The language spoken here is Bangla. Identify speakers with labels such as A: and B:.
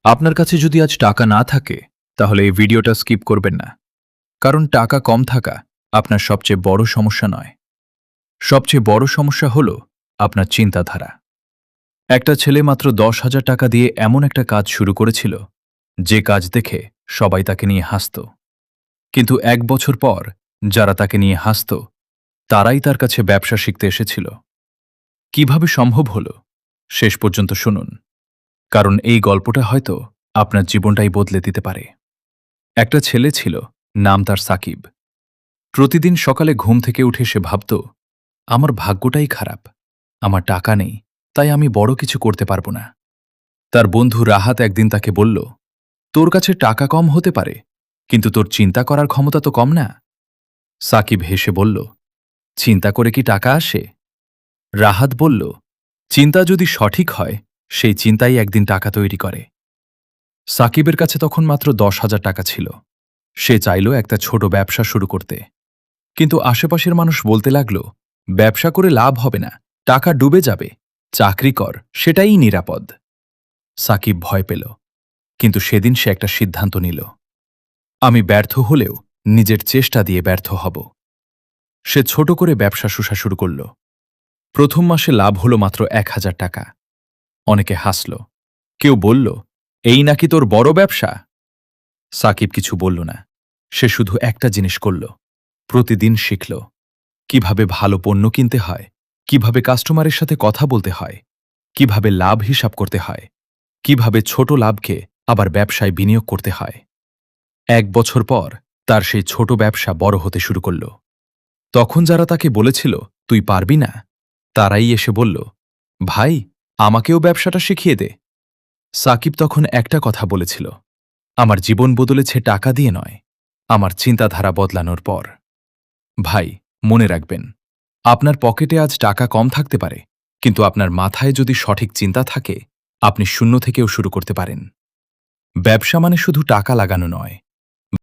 A: আপনার কাছে যদি আজ টাকা না থাকে তাহলে এই ভিডিওটা স্কিপ করবেন না। কারণ টাকা কম থাকা আপনার সবচেয়ে বড় সমস্যা নয়। সবচেয়ে বড় সমস্যা হলো আপনার চিন্তাধারা। একটা ছেলে মাত্র 10,000 টাকা দিয়ে এমন একটা কাজ শুরু করেছিল যে কাজ দেখে সবাই তাকে নিয়ে হাসত। কিন্তু 1 বছর পর যারা তাকে নিয়ে হাসত তারাই তার কাছে ব্যবসা শিখতে এসেছিল। কিভাবে সম্ভব হলো শেষ পর্যন্ত শুনুন, কারণ এই গল্পটা হয়তো আপনার জীবনটাই বদলে দিতে পারে। একটা ছেলে ছিল, নাম তার সাকিব। প্রতিদিন সকালে ঘুম থেকে উঠে সে ভাবত, আমার ভাগ্যটাই খারাপ, আমার টাকা নেই, তাই আমি বড় কিছু করতে পারব না। তার বন্ধু রাহাত একদিন তাকে বলল, তোর কাছে টাকা কম হতে পারে, কিন্তু তোর চিন্তা করার ক্ষমতা তো কম না। সাকিব হেসে বলল, চিন্তা করে কি টাকা আসে? রাহাত বলল, চিন্তা যদি সঠিক হয় সেই চিন্তাই একদিন টাকা তৈরি করে। সাকিবের কাছে তখন মাত্র 10,000 টাকা ছিল। সে চাইল একটা ছোট ব্যবসা শুরু করতে, কিন্তু আশেপাশের মানুষ বলতে লাগল, ব্যবসা করে লাভ হবে না, টাকা ডুবে যাবে, চাকরি কর, সেটাই নিরাপদ। সাকিব ভয় পেল, কিন্তু সেদিন সে একটা সিদ্ধান্ত নিল, আমি ব্যর্থ হলেও নিজের চেষ্টা দিয়ে ব্যর্থ হব। সে ছোট করে ব্যবসা শুরু করল। প্রথম মাসে লাভ হলো মাত্র 1,000 টাকা। অনেকে হাসল, কেউ বলল, এই নাকি তোর বড় ব্যবসা? সাকিব কিছু বলল না। সে শুধু একটা জিনিস করল, প্রতিদিন শিখল কিভাবে ভালো পণ্য কিনতে হয়, কিভাবে কাস্টমারের সাথে কথা বলতে হয়, কিভাবে লাভ হিসাব করতে হয়, কিভাবে ছোট লাভকে আবার ব্যবসায় বিনিয়োগ করতে হয়। 1 বছর পর তার সেই ছোট ব্যবসা বড় হতে শুরু করল। তখন যারা তাকে বলেছিল, তুই পারবি না, তারাই এসে বলল, ভাই, আমাকেও ব্যবসাটা শিখিয়ে দে। সাকিব তখন একটা কথা বলেছিল, আমার জীবন বদলেছে টাকা দিয়ে নয়, আমার চিন্তাধারা বদলানোর পর। ভাই, মনে রাখবেন, আপনার পকেটে আজ টাকা কম থাকতে পারে, কিন্তু আপনার মাথায় যদি সঠিক চিন্তা থাকে, আপনি শূন্য থেকেও শুরু করতে পারেন। ব্যবসা মানে শুধু টাকা লাগানো নয়,